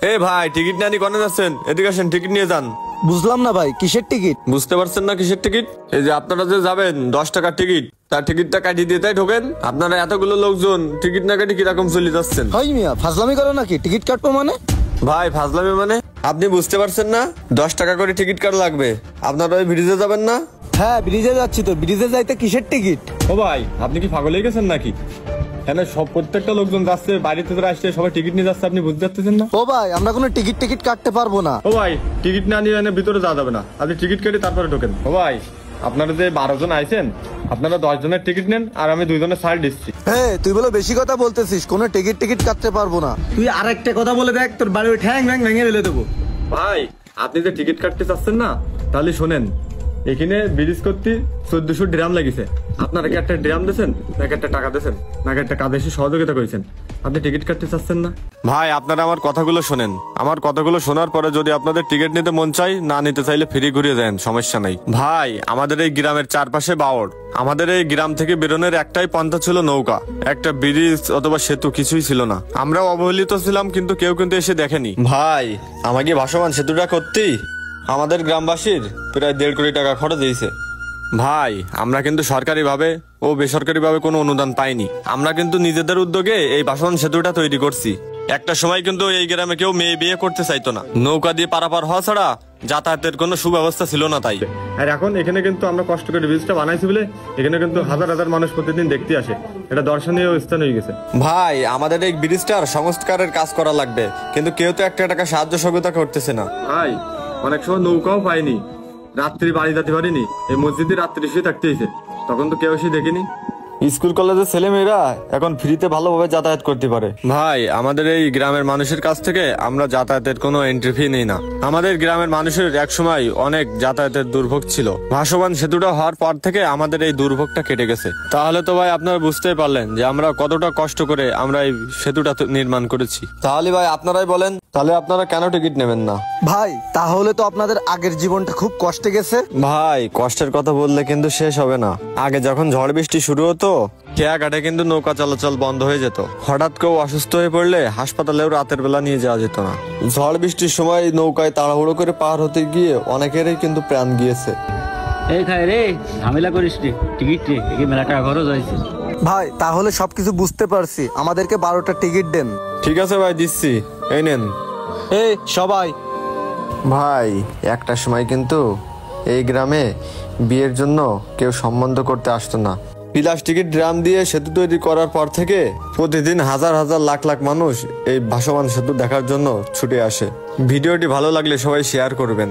এ ভাই, টিকিট নিয়ে কোনে যাচ্ছেন? এদিকে আসেন, টিকিট নিয়ে যান। বুঝলাম না ভাই, কিসের টিকিট? বুঝতে পারছেন না কিসের টিকিট? এই যে আপনারা যে যাবেন 10 টাকার টিকিট, তার টিকিটটা কাটিয়ে দিয়ে তাই ঢোকেন। আপনারা এতগুলো লোকজন টিকিট না কাটি কিরকম চলে যাচ্ছেন? হয় মিয়া, ফাজলামি করো নাকি? টিকিট কাটবো মানে? ভাই ফাজলামি মানে? আপনি বুঝতে পারছেন না 10 টাকা করে টিকিট কাটা লাগবে? আপনারা ওই ব্রিজে যাবেন না? হ্যাঁ, ব্রিজে যাচ্ছি তো। ব্রিজে যাইতে কিসের টিকিট? ও ভাই, আপনি কি পাগল হয়ে গেছেন নাকি? এখানে সব প্রত্যেকটা লোকজন যাচ্ছে, বাড়িতে যারা আসছে সবাই টিকিট নিয়ে যাচ্ছে, আপনি বুঝতে পারতেছেন না? ও ভাই, আমরা কোনো টিকিট কাটতে পারবো না। ও ভাই, টিকিট না নিয়ে ভিতরে যাওয়া যাবে না, আপনি টিকিট কেটে তারপরে ঢোকেন। ও ভাই, আপনারা যে 12 জন আইছেন, আপনারা 10 জনের টিকিট নেন আর আমি 2 জনের ছাড় দিচ্ছি। হ্যাঁ, তুই বলে বেশি কথা বলতেছিস, কোনো টিকিট কাটতে পারবো না। তুই আরেকটা কথা বলে দেখ, তোর বাড়ি ঠ্যাং ভ্যাং ভেঙে ফেলে দেবো। ভাই, আপনি যে টিকিট কাটতে চাচ্ছেন না, তাহলে শোনেন, এখানে ব্রিজ করতে 1400 ড্রাম লাগিছে। আপনারা কি একটা ড্রাম দিয়েছেন, নাকি একটা টাকা দিয়েছেন, নাকি একটা কাজে এসে সহযোগিতা করেছেন? আপনি টিকিট কাটতে চাচ্ছেন না? ভাই, আপনারা আমার কথাগুলো শোনেন। আমার কথাগুলো শোনার পরে যদি আপনাদের টিকিট নিতে মন চাই, না নিতে চাইলে ফ্রি ঘুরিয়ে দেন, সমস্যা নাই। ভাই, আমাদের এই গ্রামের চারপাশে বাওড়। আমাদের এই গ্রাম থেকে বেরোনোর একটাই পন্থা ছিল নৌকা। একটা ব্রিজ অথবা সেতু কিছুই ছিল না। আমরাও অবহেলিত ছিলাম, কিন্তু কেউ কিন্তু এসে দেখেনি। ভাই, আমাকে ভাসমান সেতুটা করতেই আমাদের গ্রামবাসীর প্রায় 1.5 কোটি টাকা খরচ হয়েছে। ভাই, আমরা কিন্তু সরকারিভাবে ও বেসরকারিভাবে কোনো অনুদান পাইনি। আমরা কিন্তু নিজেদের উদ্যোগে এই ভাসমান সেতুটা তৈরি করছি। একটা সময় কিন্তু এই গ্রামে কেউ মেয়ে বিয়ে করতে চাইতো না। নৌকা দিয়ে পারাপার হওয়া ছাড়া যাতায়াতের কোনো সুব্যবস্থা ছিল না। তাই আর এখন এখানে কিন্তু আমরা কষ্ট করে ব্রিজটা বানাইছি বলে এখানে কিন্তু হাজার হাজার মানুষ প্রতিদিন দেখতে আসে। এটা দর্শনীয় স্থান হয়ে গেছে। ভাই, আমাদের এই ব্রিজটার সংস্কারের কাজ করা লাগবে, কিন্তু কেউ তো একটা টাকা সাহায্য সহযোগিতা করতেছে না। ভাই, অনেক সময় নৌকাও পাইনি, রাত্রি বাড়ি যেতে পারিনি, এই মসজিদে রাত্রি শুয়ে থাকতে হয়েছে, তখন তো কেউ এসে দেখিনি। স্কুল কলেজের ছেলেমেয়েরা এখন ফ্রিতে ভালোভাবে যাতায়াত করতে পারে। ভাই, আমাদের এই গ্রামের মানুষের কাছ থেকে আমরা যাতায়াতের কোনো এন্ট্রি ফি নেই না। আমাদের গ্রামের মানুষের একসময় অনেক যাতায়াতের দুর্ভোগ ছিল। ভাসমান সেতুটা হওয়ার পর থেকে আমাদের এই দুর্ভোগটা কেটে গেছে। তাহলে তো ভাই আপনারা বুঝতেই পারলেন যে আমরা কতটা কষ্ট করে আমরা এই সেতুটা নির্মাণ করেছি। তাহলে ভাই আপনারাই বলেন, তাহলে আপনারা কেন টিকিট নেবেন না? ভাই, তাহলে তো আপনাদের আগের জীবনটা খুব কষ্টে গেছে। ভাই, কষ্টের কথা বললে কিন্তু শেষ হবে না। আগে যখন ঝড় বৃষ্টি শুরু হতো, খেয়াঘাটে কিন্তু নৌকা চলাচল বন্ধ হয়ে যেত। হঠাৎ কেউ অসুস্থ হয়ে পড়লে হাসপাতালেও রাতের বেলা নিয়ে যাওয়া যেত না। ঝড় বৃষ্টির সময় নৌকায় তাড়াহুড়ো করে পার হতে গিয়ে অনেকেরই কিন্তু প্রাণ গিয়েছে। এই খাই রে, ঝামেলা করিস রে, টিকিট রে, এই মেলা টাকা খরচ হয়েছে। ভাই, তাহলে সবকিছু বুঝতে পারছি, আমাদেরকে 12টা টিকিট দেন। ঠিক আছে ভাই, দিচ্ছি, এই নেন। এই সবাই, ভাই, একটা সময় কিন্তু এই গ্রামে বিয়ের জন্য কেউ সম্বন্ধ করতে আসতো না। প্লাস্টিকের ড্রাম দিয়ে সেতু তৈরি করার পর থেকে প্রতিদিন হাজার হাজার লাখ লাখ মানুষ এই ভাসমান সেতু দেখার জন্য ছুটে আসে। ভিডিওটি ভালো লাগলে সবাই শেয়ার করবেন।